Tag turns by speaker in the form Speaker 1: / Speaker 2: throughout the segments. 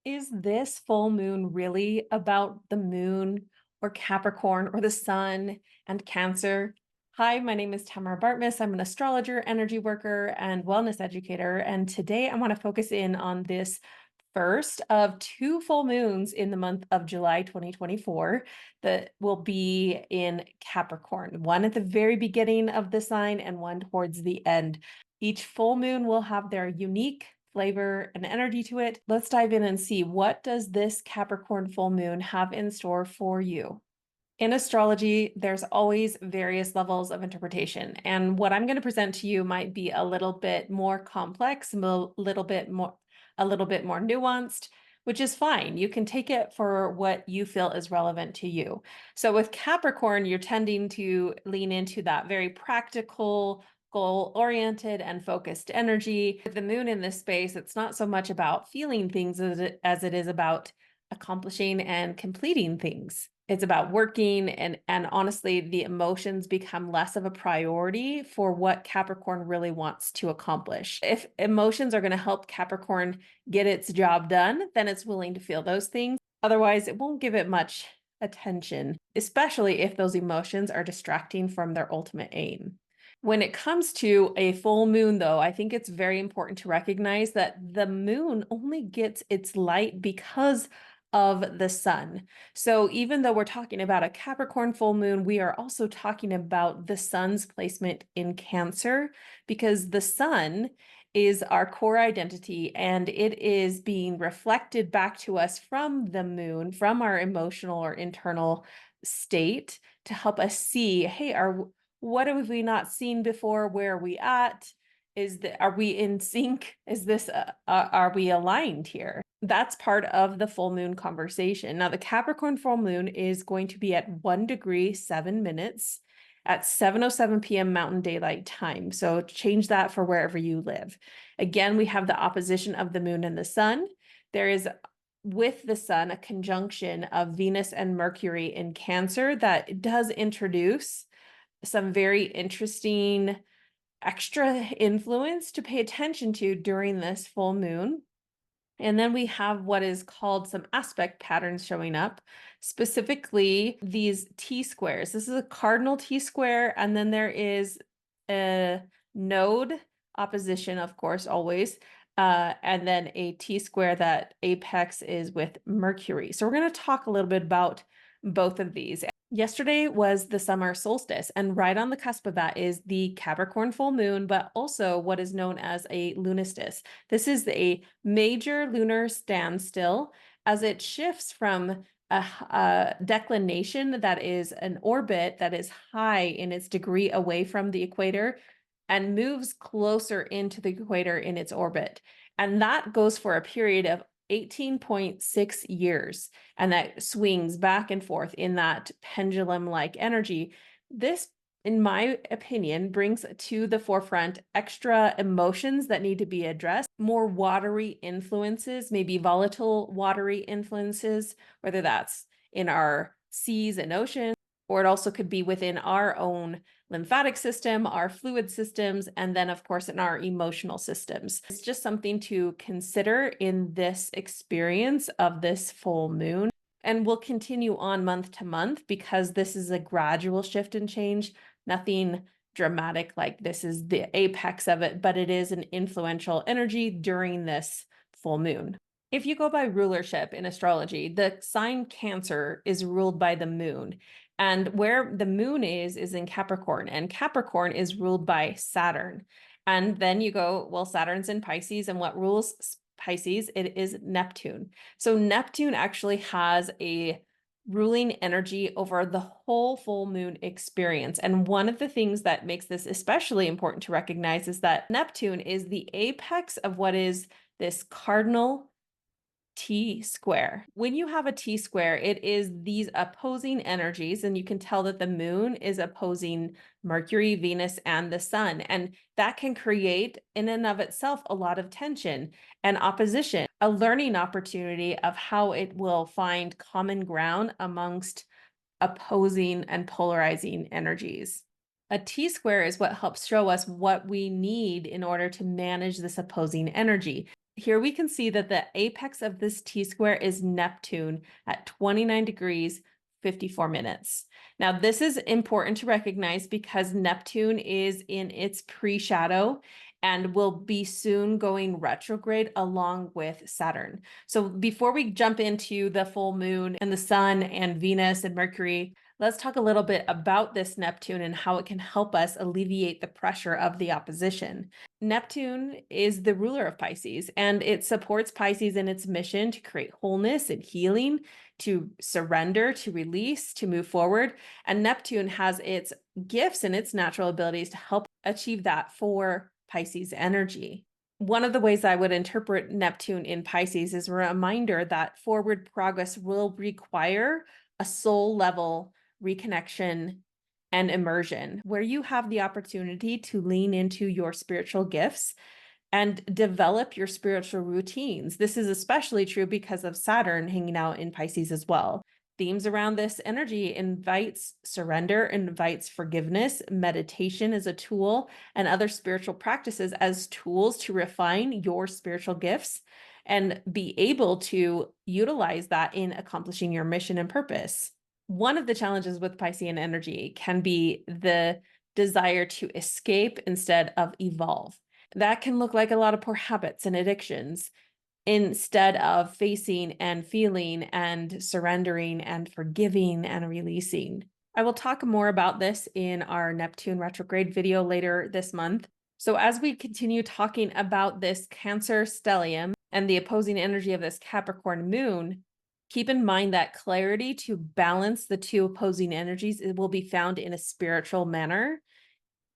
Speaker 1: Is this full moon really about the moon or Capricorn or the sun and Cancer? Hi, my name is Tamara Bartmus. I'm an astrologer, energy worker, and wellness educator. And today I want to focus in on this first of two full moons in the month of July 2024 that will be in Capricorn, one at the very beginning of the sign and one towards the end. Each full moon will have their unique flavor and energy to it. Let's dive in and see, what does this Capricorn full moon have in store for you? In astrology, there's always various levels of interpretation, and what I'm going to present to you might be a little bit more complex, a little bit more nuanced, which is fine. You can take it for what you feel is relevant to you. So with Capricorn, you're tending to lean into that very practical, goal-oriented and focused energy. With the moon in this space, it's not so much about feeling things as it is about accomplishing and completing things. It's about working, and honestly, the emotions become less of a priority for what Capricorn really wants to accomplish. If emotions are going to help Capricorn get its job done, then it's willing to feel those things. Otherwise, it won't give it much attention, especially if those emotions are distracting from their ultimate aim. When it comes to a full moon, though, I think it's very important to recognize that the moon only gets its light because of the sun. So even though we're talking about a Capricorn full moon, we are also talking about the sun's placement in Cancer, because the sun is our core identity and it is being reflected back to us from the moon, from our emotional or internal state, to help us see, hey, what have we not seen before? Where are we at? Are we in sync? Are we aligned here? That's part of the full moon conversation. Now, the Capricorn full moon is going to be at 1 degree, 7 minutes at 7:07 p.m. Mountain Daylight Time. So change that for wherever you live. Again, we have the opposition of the moon and the sun. There is, with the sun, a conjunction of Venus and Mercury in Cancer that does introduce some very interesting extra influence to pay attention to during this full moon. And then we have what is called some aspect patterns showing up, specifically these T-squares. This is a cardinal T-square, and then there is a node opposition, of course, always, and then a T-square that apex is with Mercury. So we're going to talk a little bit about both of these. Yesterday was the summer solstice, and right on the cusp of that is the Capricorn full moon, but also what is known as a lunastice. This is a major lunar standstill as it shifts from a declination that is an orbit that is high in its degree away from the equator and moves closer into the equator in its orbit. And that goes for a period of 18.6 years, and that swings back and forth in that pendulum-like energy. This, in my opinion, brings to the forefront extra emotions that need to be addressed, more watery influences, maybe volatile watery influences, whether that's in our seas and oceans, or it also could be within our own lymphatic system, our fluid systems, and then, of course, in our emotional systems. It's just something to consider in this experience of this full moon. And we'll continue on month to month because this is a gradual shift and change, nothing dramatic like this is the apex of it, but it is an influential energy during this full moon. If you go by rulership in astrology, the sign Cancer is ruled by the moon. And where the moon is in Capricorn, and Capricorn is ruled by Saturn. And then you go, well, Saturn's in Pisces, and what rules Pisces? It is Neptune. So Neptune actually has a ruling energy over the whole full moon experience. And one of the things that makes this especially important to recognize is that Neptune is the apex of what is this cardinal T-square. When you have a T-square, it is these opposing energies, and you can tell that the moon is opposing Mercury, Venus, and the sun. And that can create, in and of itself, a lot of tension and opposition, a learning opportunity of how it will find common ground amongst opposing and polarizing energies. A T-square is what helps show us what we need in order to manage this opposing energy. Here we can see that the apex of this T-square is Neptune at 29 degrees, 54 minutes. Now, this is important to recognize because Neptune is in its pre-shadow and will be soon going retrograde along with Saturn. So before we jump into the full moon and the sun and Venus and Mercury, let's talk a little bit about this Neptune and how it can help us alleviate the pressure of the opposition. Neptune is the ruler of Pisces, and it supports Pisces in its mission to create wholeness and healing, to surrender, to release, to move forward. And Neptune has its gifts and its natural abilities to help achieve that for Pisces energy. One of the ways I would interpret Neptune in Pisces is a reminder that forward progress will require a soul level reconnection and immersion, where you have the opportunity to lean into your spiritual gifts and develop your spiritual routines. This is especially true because of Saturn hanging out in Pisces as well. Themes around this energy invites surrender, invites forgiveness, meditation as a tool, and other spiritual practices as tools to refine your spiritual gifts and be able to utilize that in accomplishing your mission and purpose. One of the challenges with Piscean energy can be the desire to escape instead of evolve. That can look like a lot of poor habits and addictions instead of facing and feeling and surrendering and forgiving and releasing. I will talk more about this in our Neptune retrograde video later this month. So as we continue talking about this Cancer stellium and the opposing energy of this Capricorn moon, keep in mind that clarity to balance the two opposing energies, it will be found in a spiritual manner,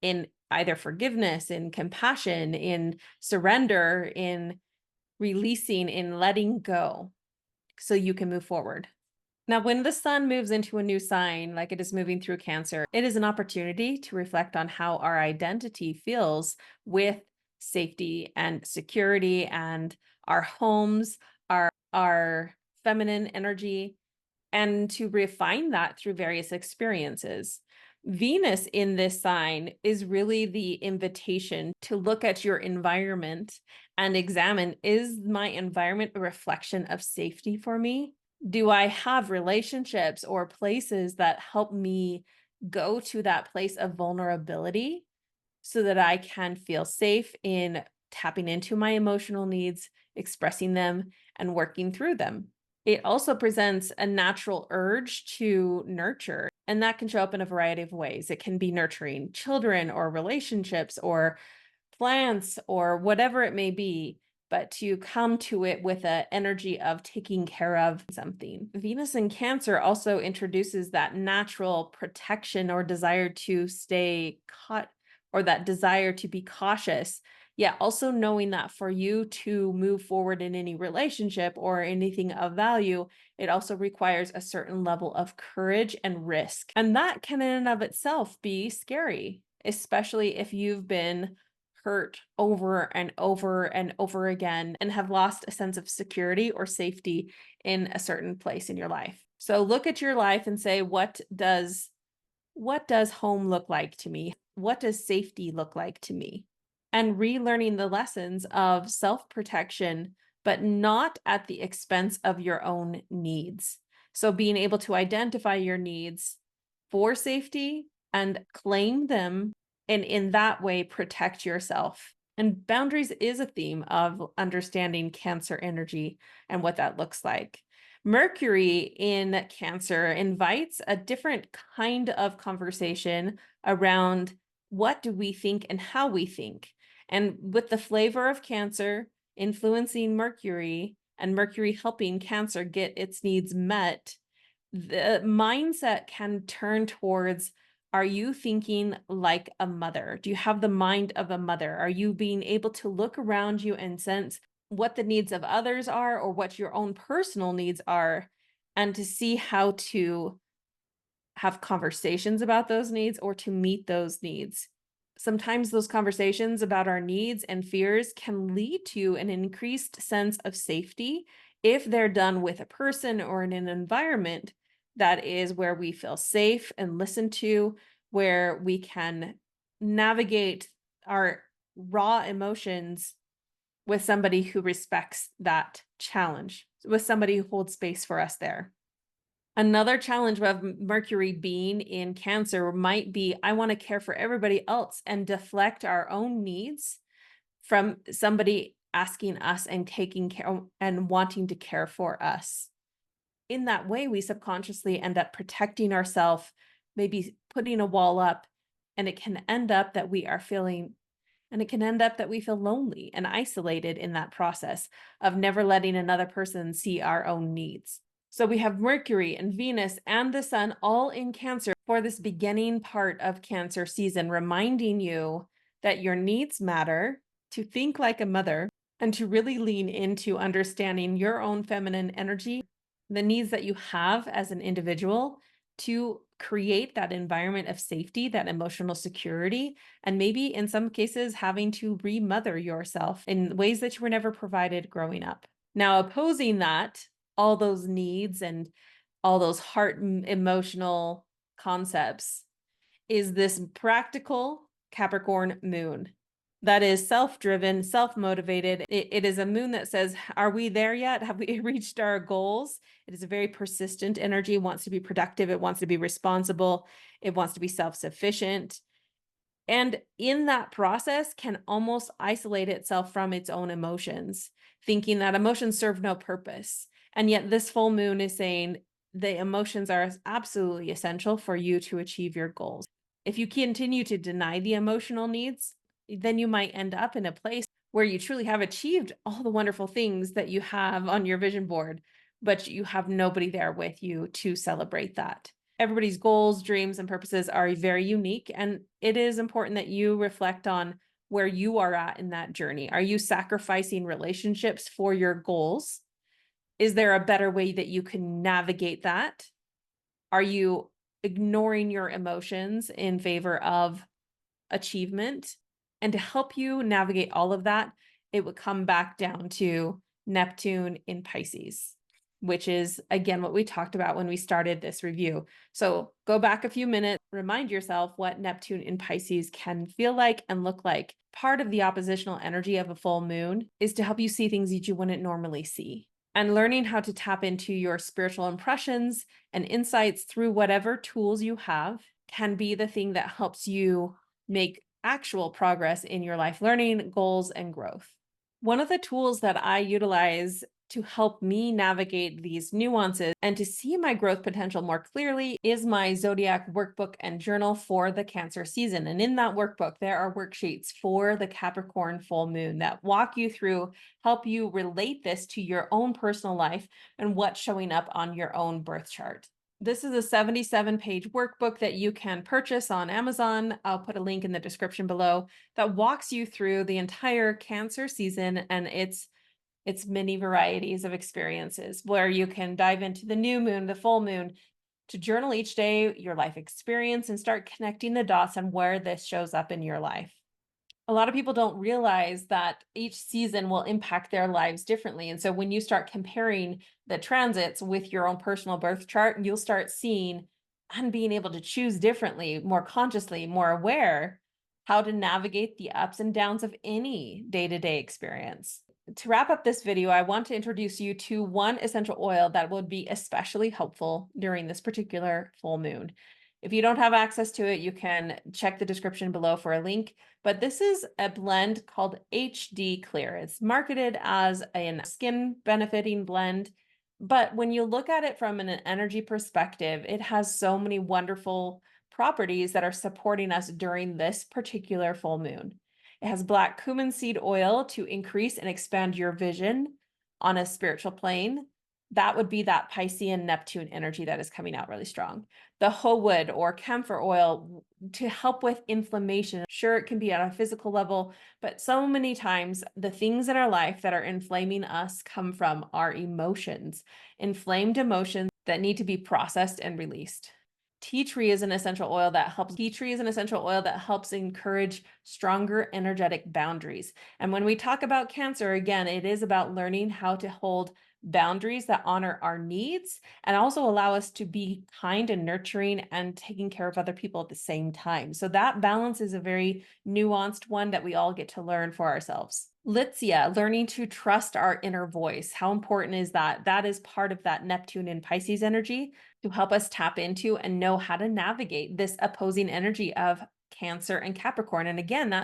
Speaker 1: in either forgiveness, in compassion, in surrender, in releasing, in letting go, so you can move forward. Now, when the sun moves into a new sign, like it is moving through Cancer, it is an opportunity to reflect on how our identity feels with safety and security and our homes, our feminine energy, and to refine that through various experiences. Venus in this sign is really the invitation to look at your environment and examine, is my environment a reflection of safety for me? Do I have relationships or places that help me go to that place of vulnerability so that I can feel safe in tapping into my emotional needs, expressing them, and working through them? It also presents a natural urge to nurture, and that can show up in a variety of ways. It can be nurturing children or relationships or plants or whatever it may be, but to come to it with an energy of taking care of something. Venus in Cancer also introduces that natural protection or desire to stay caught, or that desire to be cautious. Yeah, also knowing that for you to move forward in any relationship or anything of value, it also requires a certain level of courage and risk. And that can in and of itself be scary, especially if you've been hurt over and over and over again and have lost a sense of security or safety in a certain place in your life. So look at your life and say, what does home look like to me? What does safety look like to me? And relearning the lessons of self-protection, but not at the expense of your own needs. So being able to identify your needs for safety and claim them, and in that way protect yourself. And boundaries is a theme of understanding Cancer energy and what that looks like. Mercury in Cancer invites a different kind of conversation around what do we think and how we think. And with the flavor of Cancer influencing Mercury and Mercury helping Cancer get its needs met, the mindset can turn towards, are you thinking like a mother? Do you have the mind of a mother? Are you being able to look around you and sense what the needs of others are or what your own personal needs are, and to see how to have conversations about those needs or to meet those needs? Sometimes those conversations about our needs and fears can lead to an increased sense of safety if they're done with a person or in an environment that is where we feel safe and listened to, where we can navigate our raw emotions with somebody who respects that challenge, with somebody who holds space for us there. Another challenge of Mercury being in Cancer might be, I want to care for everybody else and deflect our own needs from somebody asking us and taking care and wanting to care for us. In that way, we subconsciously end up protecting ourselves, maybe putting a wall up, and it can end up that we feel lonely and isolated in that process of never letting another person see our own needs. So we have Mercury and Venus and the Sun all in Cancer for this beginning part of Cancer season, reminding you that your needs matter, to think like a mother, and to really lean into understanding your own feminine energy, the needs that you have as an individual, to create that environment of safety, that emotional security, and maybe in some cases having to remother yourself in ways that you were never provided growing up. Now, opposing that, all those needs and all those heart emotional concepts, is this practical Capricorn moon that is self-driven, self-motivated. It is a moon that says, are we there yet? Have we reached our goals? It is a very persistent energy. It wants to be productive. It wants to be responsible. It wants to be self-sufficient. And in that process can almost isolate itself from its own emotions, thinking that emotions serve no purpose. And yet this full moon is saying the emotions are absolutely essential for you to achieve your goals. If you continue to deny the emotional needs, then you might end up in a place where you truly have achieved all the wonderful things that you have on your vision board, but you have nobody there with you to celebrate that. Everybody's goals, dreams, and purposes are very unique, and it is important that you reflect on where you are at in that journey. Are you sacrificing relationships for your goals? Is there a better way that you can navigate that? Are you ignoring your emotions in favor of achievement? And to help you navigate all of that, it would come back down to Neptune in Pisces, which is, again, what we talked about when we started this review. So go back a few minutes, remind yourself what Neptune in Pisces can feel like and look like. Part of the oppositional energy of a full moon is to help you see things that you wouldn't normally see. And learning how to tap into your spiritual impressions and insights through whatever tools you have can be the thing that helps you make actual progress in your life, learning, goals, and growth. One of the tools that I utilize to help me navigate these nuances and to see my growth potential more clearly is my Zodiac Workbook and journal for the Cancer season. And in that workbook, there are worksheets for the Capricorn full moon that walk you through, help you relate this to your own personal life and what's showing up on your own birth chart. This is a 77-page workbook that you can purchase on Amazon. I'll put a link in the description below that walks you through the entire Cancer season and its many varieties of experiences, where you can dive into the new moon, the full moon, to journal each day your life experience and start connecting the dots on where this shows up in your life. A lot of people don't realize that each season will impact their lives differently. And so when you start comparing the transits with your own personal birth chart, you'll start seeing and being able to choose differently, more consciously, more aware, how to navigate the ups and downs of any day-to-day experience. To wrap up this video, I want to introduce you to one essential oil that would be especially helpful during this particular full moon. If you don't have access to it, you can check the description below for a link, but this is a blend called HD Clear. It's marketed as a skin benefiting blend, but when you look at it from an energy perspective, it has so many wonderful properties that are supporting us during this particular full moon. It has black cumin seed oil to increase and expand your vision on a spiritual plane. That would be that Piscean Neptune energy that is coming out really strong. The hoe wood or camphor oil to help with inflammation. Sure, it can be at a physical level, but so many times the things in our life that are inflaming us come from our emotions, inflamed emotions that need to be processed and released. Tea tree is an essential oil that helps encourage stronger energetic boundaries. And when we talk about Cancer, again, it is about learning how to hold boundaries that honor our needs and also allow us to be kind and nurturing and taking care of other people at the same time. So that balance is a very nuanced one that we all get to learn for ourselves. Lizia, learning to trust our inner voice. How important is that? That is part of that Neptune and Pisces energy to help us tap into and know how to navigate this opposing energy of Cancer and Capricorn. And again,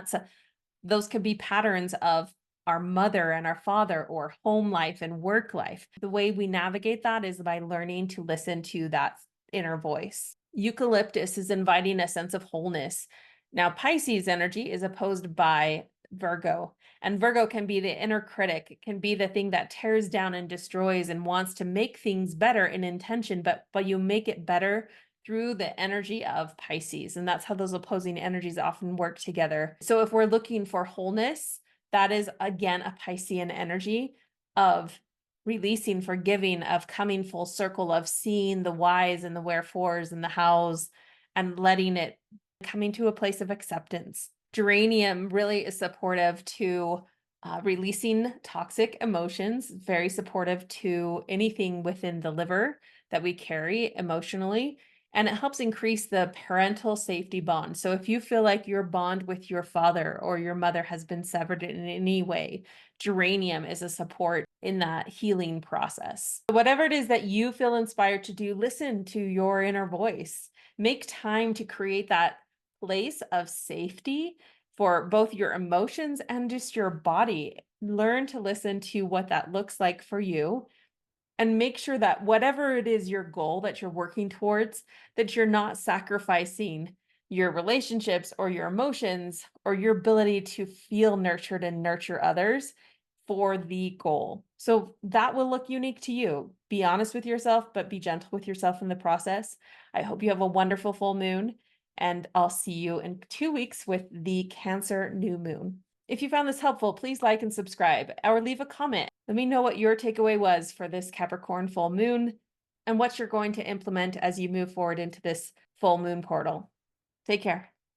Speaker 1: those could be patterns of our mother and our father, or home life and work life. The way we navigate that is by learning to listen to that inner voice. Eucalyptus is inviting a sense of wholeness. Now, Pisces energy is opposed by Virgo, and Virgo can be the inner critic. It can be the thing that tears down and destroys and wants to make things better in intention, but you make it better through the energy of Pisces. And that's how those opposing energies often work together. So if we're looking for wholeness, that is again a Piscean energy of releasing, forgiving, of coming full circle, of seeing the whys and the wherefores and the hows and letting it, coming to a place of acceptance. Geranium really is supportive to releasing toxic emotions, very supportive to anything within the liver that we carry emotionally. And it helps increase the parental safety bond. So if you feel like your bond with your father or your mother has been severed in any way, geranium is a support in that healing process. Whatever it is that you feel inspired to do, listen to your inner voice. Make time to create that place of safety for both your emotions and just your body. Learn to listen to what that looks like for you. And make sure that whatever it is your goal that you're working towards, that you're not sacrificing your relationships or your emotions or your ability to feel nurtured and nurture others for the goal. So that will look unique to you. Be honest with yourself, but be gentle with yourself in the process. I hope you have a wonderful full moon, and I'll see you in 2 weeks with the Cancer new moon. If you found this helpful, please like and subscribe or leave a comment. Let me know what your takeaway was for this Capricorn full moon and what you're going to implement as you move forward into this full moon portal. Take care.